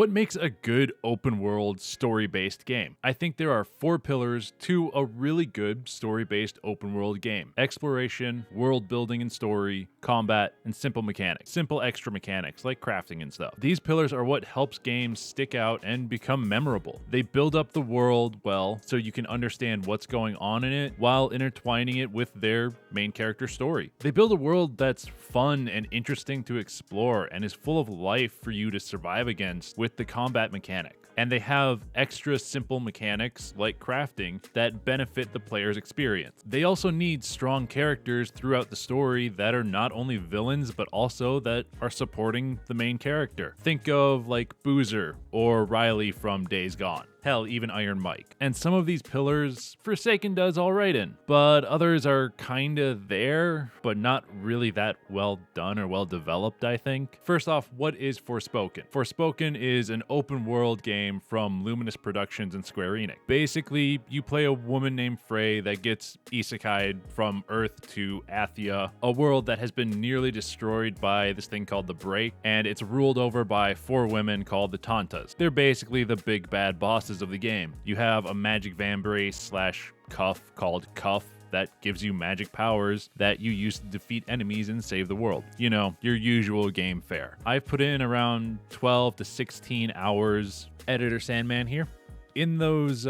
What makes a good open world story-based game? I think there are 4 pillars to a really good story-based open world game: exploration, world building and story, combat, and simple mechanics. Simple extra mechanics like crafting and stuff. These pillars are what helps games stick out and become memorable. They build up the world well so you can understand what's going on in it while intertwining it with their main character story. They build a world that's fun and interesting to explore and is full of life for you to survive against with the combat mechanic. And they have extra simple mechanics like crafting that benefit the player's experience. They also need strong characters throughout the story that are not only villains but also that are supporting the main character. Think of like Boozer or Riley from Days Gone. Hell, even Iron Mike. And some of these pillars Forsaken does alright in, but others are kinda there, but not really that well done or well developed, I think. First off, what is Forspoken? Forspoken is an open world game from Luminous Productions and Square Enix. Basically, you play a woman named Frey that gets isekai'd from Earth to Athia, a world that has been nearly destroyed by this thing called the Break, and it's ruled over by 4 women called the Tantas. They're basically the big bad bosses of the game. You have a magic vambrace / cuff called Cuff that gives you magic powers that you use to defeat enemies and save the world. You know, your usual game fare. I've put in around 12 to 16 hours. Editor Sandman here. In those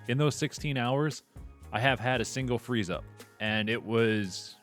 16 hours, I have had a single freeze up, and it was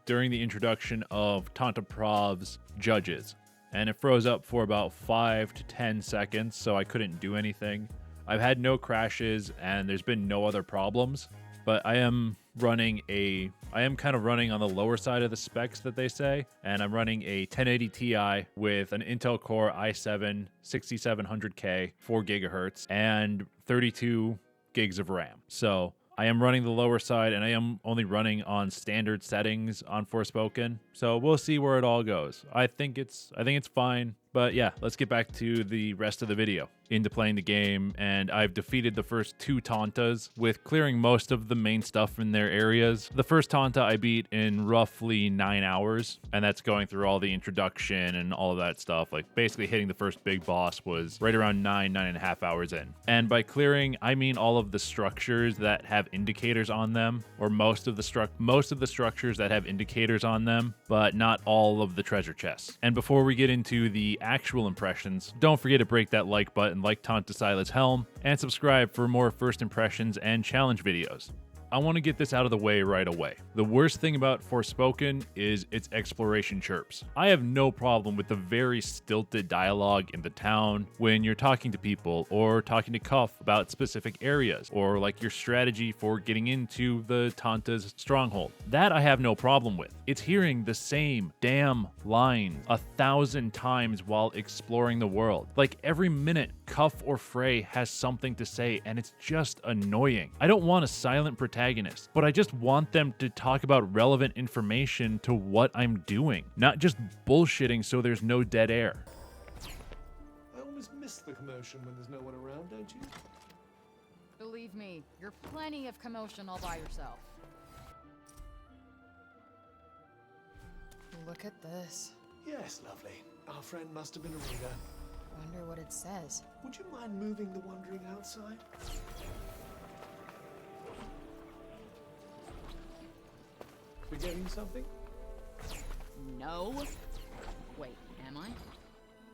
during the introduction of Tanta Prav's judges. And it froze up for about 5 to 10 seconds, so I couldn't do anything. I've had no crashes, and there's been no other problems, but I am kind of running on the lower side of the specs that they say, and I'm running a 1080 Ti with an Intel Core i7 6700K, 4 gigahertz, and 32 gigs of RAM. So I am running the lower side, and I am only running on standard settings on Forspoken. So we'll see where it all goes. I think it's fine. But yeah, let's get back to the rest of the video. Into playing the game, and I've defeated the first 2 Tantas with clearing most of the main stuff in their areas. The first Tanta I beat in roughly 9 hours, and that's going through all the introduction and all of that stuff. Like basically hitting the first big boss was right around 9.5 hours in. And by clearing, I mean all of the structures that have indicators on them, or most of the structures that have indicators on them, but not all of the treasure chests. And before we get into the actual impressions, don't forget to break that like button like Tanta Sila's helm, and subscribe for more first impressions and challenge videos. I want to get this out of the way right away. The worst thing about Forspoken is its exploration chirps. I have no problem with the very stilted dialogue in the town when you're talking to people or talking to Cuff about specific areas, or like your strategy for getting into the Tanta's stronghold. That I have no problem with. It's hearing the same damn lines 1,000 times while exploring the world. Like every minute, Cuff or Frey has something to say, and it's just annoying. I don't want a silent protagonist, but I just want them to talk about relevant information to what I'm doing, not just bullshitting so there's no dead air. I always miss the commotion when there's no one around, don't you? Believe me, you're plenty of commotion all by yourself. Look at this. Yes, lovely. Our friend must have been a reader. Wonder what it says. Would you mind moving the wandering outside? Forgetting something? No. Wait, am I?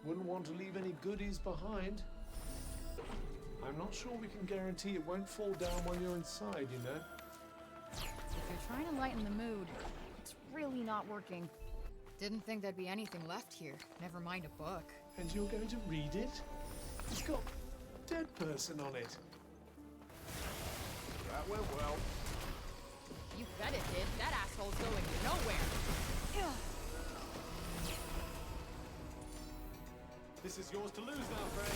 Wouldn't want to leave any goodies behind. I'm not sure we can guarantee it won't fall down while you're inside, you know. If you're trying to lighten the mood, it's really not working. Didn't think there'd be anything left here, never mind a book. And you're going to read it? It's got dead person on it. That went well. You bet it did. That asshole's going nowhere. This is yours to lose now, Frank.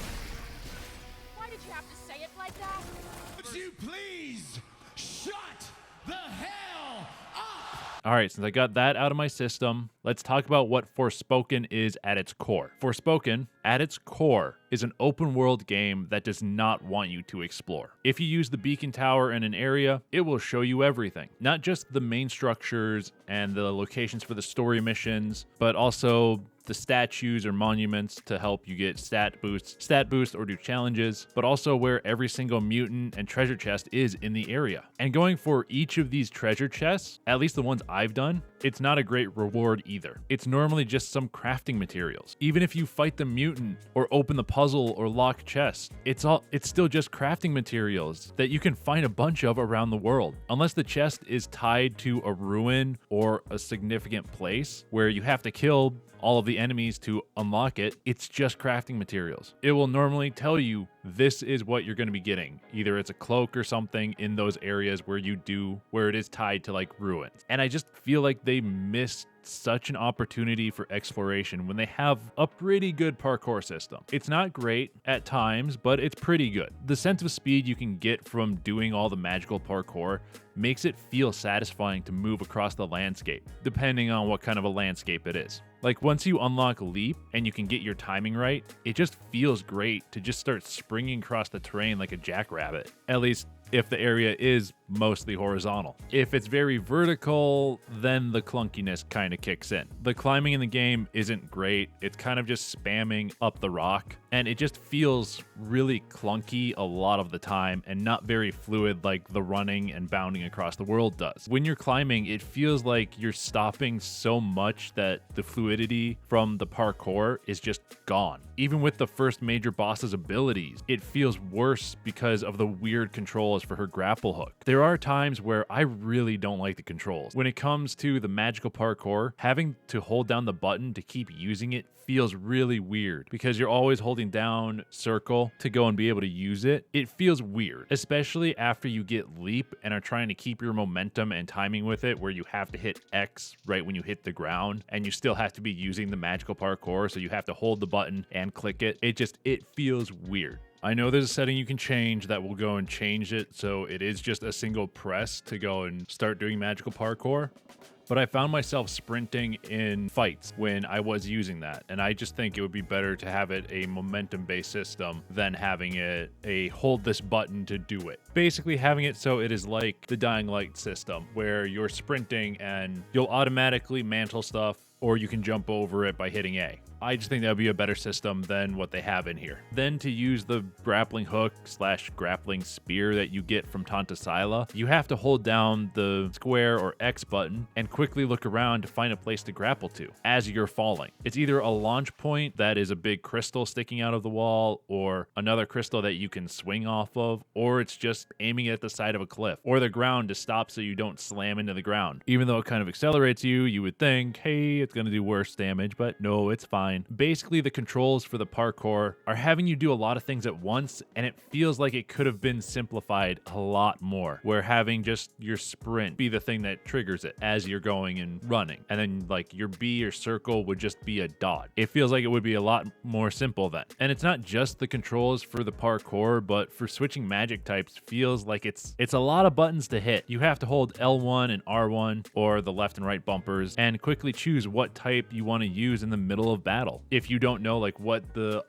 Why did you have to say it like that? Would you please shut the hell up? All right, since I got that out of my system, let's talk about what Forspoken is at its core. Forspoken, at its core, is an open world game that does not want you to explore. If you use the beacon tower in an area, it will show you everything. Not just the main structures and the locations for the story missions, but also the statues or monuments to help you get stat boosts, or do challenges, but also where every single mutant and treasure chest is in the area. And going for each of these treasure chests, at least the ones I've done, it's not a great reward either. It's normally just some crafting materials. Even if you fight the mutant or open the puzzle or lock chests, it's still just crafting materials that you can find a bunch of around the world. Unless the chest is tied to a ruin or a significant place where you have to kill all of the enemies to unlock it, it's just crafting materials. It will normally tell you this is what you're going to be getting. Either it's a cloak or something in those areas where it is tied to like ruins. And I just feel like they missed such an opportunity for exploration when they have a pretty good parkour system. It's not great at times, but it's pretty good. The sense of speed you can get from doing all the magical parkour makes it feel satisfying to move across the landscape, depending on what kind of a landscape it is. Like once you unlock Leap and you can get your timing right, it just feels great to just start springing across the terrain like a jackrabbit. At least if the area is mostly horizontal. If it's very vertical, then the clunkiness kind of kicks in. The climbing in the game isn't great. It's kind of just spamming up the rock, and it just feels really clunky a lot of the time and not very fluid like the running and bounding across the world does. When you're climbing, it feels like you're stopping so much that the fluidity from the parkour is just gone. Even with the first major boss's abilities, it feels worse because of the weird controls for her grapple hook. There are times where I really don't like the controls. When it comes to the magical parkour, having to hold down the button to keep using it feels really weird because you're always holding down circle to go and be able to use it. It feels weird, especially after you get Leap and are trying to keep your momentum and timing with it, where you have to hit X right when you hit the ground and you still have to be using the magical parkour, so you have to hold the button and click it. It feels weird. I know there's a setting you can change that will go and change it so it is just a single press to go and start doing magical parkour, but I found myself sprinting in fights when I was using that, and I just think it would be better to have it a momentum-based system than having it a hold this button to do it. Basically having it so it is like the Dying Light system, where you're sprinting and you'll automatically mantle stuff, or you can jump over it by hitting A. I just think that would be a better system than what they have in here. Then to use the grappling hook / grappling spear that you get from Tantasila, you have to hold down the square or X button and quickly look around to find a place to grapple to as you're falling. It's either a launch point that is a big crystal sticking out of the wall, or another crystal that you can swing off of, or it's just aiming at the side of a cliff or the ground to stop so you don't slam into the ground. Even though it kind of accelerates you, you would think, hey, it's going to do worse damage, but no, it's fine. Basically, the controls for the parkour are having you do a lot of things at once, and it feels like it could have been simplified a lot more, where having just your sprint be the thing that triggers it as you're going and running, and then like your B or circle would just be a dodge. It feels like it would be a lot more simple then. And it's not just the controls for the parkour, but for switching magic types feels like it's a lot of buttons to hit. You have to hold L1 and R1 or the left and right bumpers and quickly choose what type you want to use in the middle of battle if you don't know like what the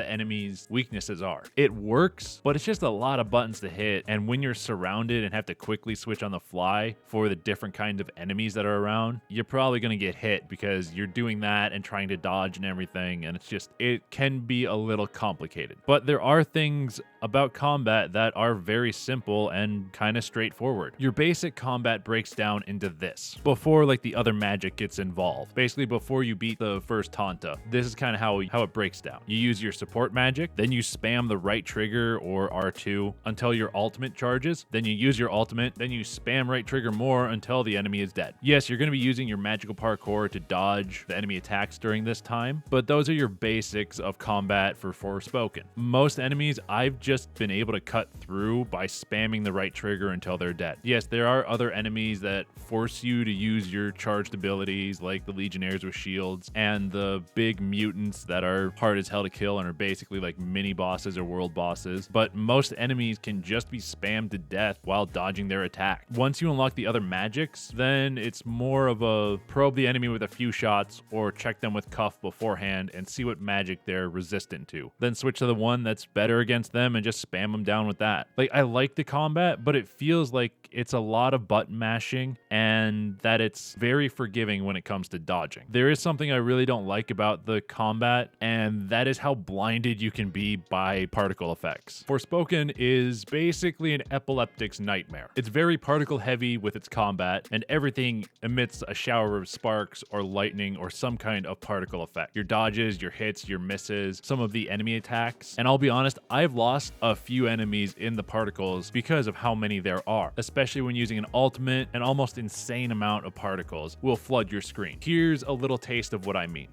enemy's weaknesses are. It works, but it's just a lot of buttons to hit, and when you're surrounded and have to quickly switch on the fly for the different kinds of enemies that are around, you're probably going to get hit because you're doing that and trying to dodge and everything, and it can be a little complicated. But there are things about combat that are very simple and kind of straightforward. Your basic combat breaks down into this before like the other magic gets involved. Basically, before you beat the first Tanta, this is kind of how it breaks down. You use your support magic, then you spam the right trigger or R2 until your ultimate charges, then you use your ultimate, then you spam right trigger more until the enemy is dead. Yes, you're going to be using your magical parkour to dodge the enemy attacks during this time, but those are your basics of combat for Forspoken. Most enemies I've just been able to cut through by spamming the right trigger until they're dead. Yes, there are other enemies that force you to use your charged abilities, like the Legionnaires with shields and the big mutants that are hard as hell to kill and are basically like mini bosses or world bosses, but most enemies can just be spammed to death while dodging their attack. Once you unlock the other magics, then it's more of a probe the enemy with a few shots or check them with cuff beforehand and see what magic they're resistant to. Then switch to the one that's better against them and just spam them down with that. Like, I like the combat, but it feels like it's a lot of button mashing and that it's very forgiving when it comes to dodging. There is something I really don't like about about the combat, and that is how blinded you can be by particle effects. Forspoken is basically an epileptic's nightmare. It's very particle heavy with its combat, and everything emits a shower of sparks or lightning or some kind of particle effect. Your dodges, your hits, your misses, some of the enemy attacks. And I'll be honest, I've lost a few enemies in the particles because of how many there are, especially when using an ultimate. An almost insane amount of particles will flood your screen. Here's a little taste of what I mean.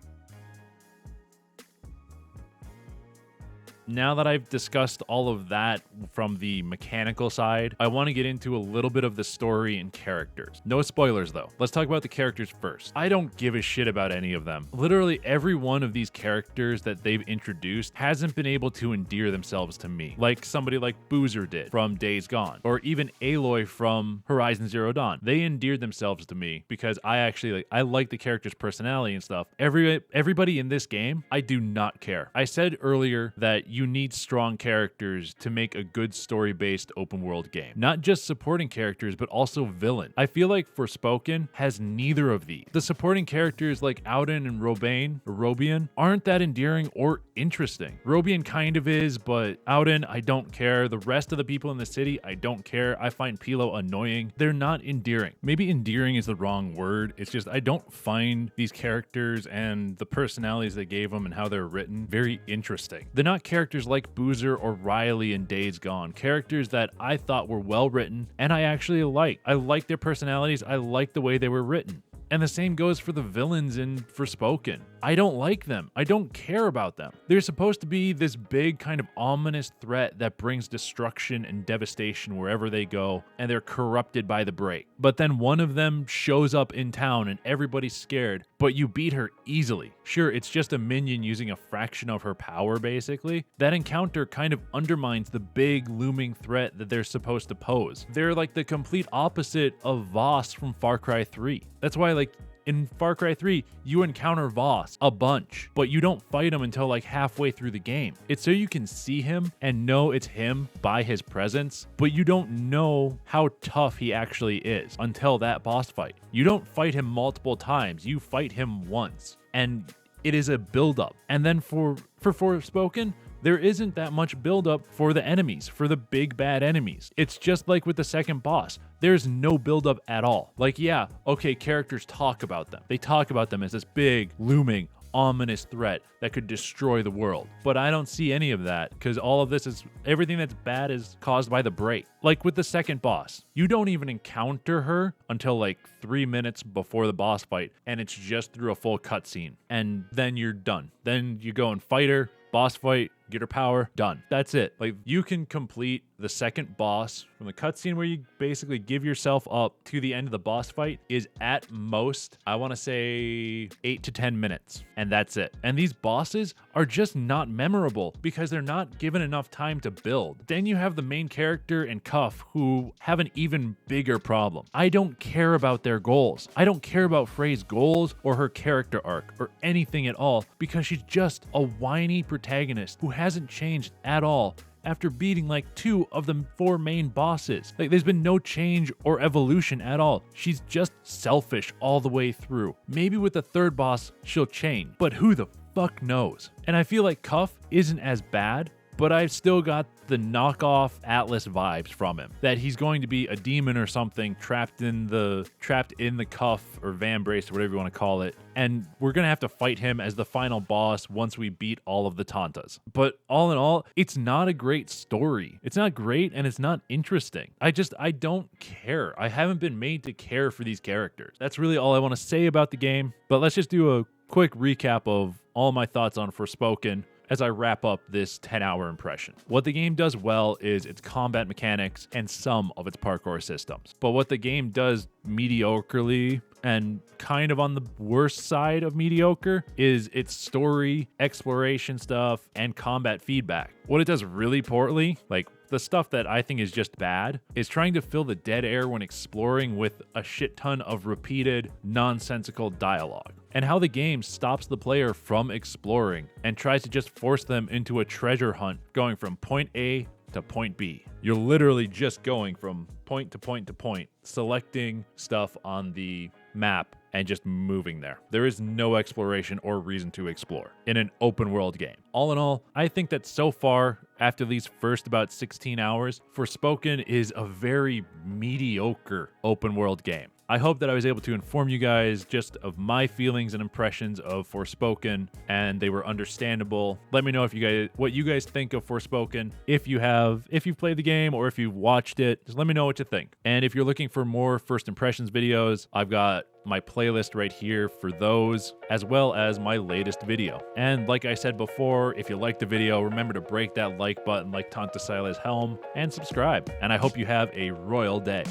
Now that I've discussed all of that from the mechanical side, I want to get into a little bit of the story and characters. No spoilers though. Let's talk about the characters first. I don't give a shit about any of them. Literally every one of these characters that they've introduced hasn't been able to endear themselves to me, like somebody like Boozer did from Days Gone, or even Aloy from Horizon Zero Dawn. They endeared themselves to me because I like the character's personality and stuff. Everybody in this game, I do not care. I said earlier that you need strong characters to make a good story-based open world game. Not just supporting characters, but also villain. I feel like Forspoken has neither of these. The supporting characters like Auden and Robian aren't that endearing or interesting. Robian kind of is, but Auden, I don't care. The rest of the people in the city, I don't care. I find Pilo annoying. They're not endearing. Maybe endearing is the wrong word. It's just I don't find these characters and the personalities they gave them and how they're written very interesting. They're not characters like Boozer or Riley in Days Gone, characters that I thought were well written and I actually like. I like their personalities. I like the way they were written. And the same goes for the villains in Forspoken. I don't like them. I don't care about them. They're supposed to be this big kind of ominous threat that brings destruction and devastation wherever they go, and they're corrupted by the break. But then one of them shows up in town and everybody's scared, but you beat her easily. Sure, it's just a minion using a fraction of her power, basically. That encounter kind of undermines the big looming threat that they're supposed to pose. They're like the complete opposite of Voss from Far Cry 3. That's why, like, in Far Cry 3, you encounter Voss a bunch, but you don't fight him until like halfway through the game. It's so you can see him and know it's him by his presence, but you don't know how tough he actually is until that boss fight. You don't fight him multiple times, you fight him once, and it is a build-up. And then for Forspoken, there isn't that much buildup for the enemies, for the big bad enemies. It's just like with the second boss. There's no buildup at all. Like, yeah, okay, characters talk about them. They talk about them as this big, looming, ominous threat that could destroy the world. But I don't see any of that because all of this is, everything that's bad is caused by the break. Like with the second boss, you don't even encounter her until like 3 minutes before the boss fight, and it's just through a full cutscene. And then you're done. Then you go and fight her, boss fight, get her power, done. That's it. Like, you can complete the second boss from the cutscene where you basically give yourself up to the end of the boss fight is at most, I want to say 8 to 10 minutes. And that's it. And these bosses are just not memorable because they're not given enough time to build. Then you have the main character and Cuff who have an even bigger problem. I don't care about their goals. I don't care about Frey's goals or her character arc or anything at all because she's just a whiny protagonist who hasn't changed at all after beating like 2 of the 4 main bosses. Like, there's been no change or evolution at all. She's just selfish all the way through. Maybe with the 3rd boss, she'll change, but who the fuck knows? And I feel like Cuff isn't as bad, but I've still got the knockoff Atlas vibes from him. That he's going to be a demon or something trapped in the cuff or van brace or whatever you want to call it. And we're going to have to fight him as the final boss once we beat all of the Tantas. But all in all, it's not a great story. It's not great and it's not interesting. I don't care. I haven't been made to care for these characters. That's really all I want to say about the game. But let's just do a quick recap of all my thoughts on Forspoken as I wrap up this 10-hour impression. What the game does well is its combat mechanics and some of its parkour systems. But what the game does mediocrely and kind of on the worst side of mediocre is its story, exploration stuff, and combat feedback. What it does really poorly, like the stuff that I think is just bad, is trying to fill the dead air when exploring with a shit ton of repeated, nonsensical dialogue. And how the game stops the player from exploring and tries to just force them into a treasure hunt going from point A to point B. You're literally just going from point to point to point, selecting stuff on the map and just moving there. There is no exploration or reason to explore in an open world game. All in all, I think that so far, after these first about 16 hours, Forspoken is a very mediocre open world game. I hope that I was able to inform you guys just of my feelings and impressions of Forspoken, and they were understandable. Let me know what you guys think of Forspoken. If you've played the game or if you've watched it, just let me know what you think. And if you're looking for more first impressions videos, I've got my playlist right here for those, as well as my latest video. And like I said before, if you like the video, remember to break that like button like Tanta Silas Helm and subscribe. And I hope you have a royal day.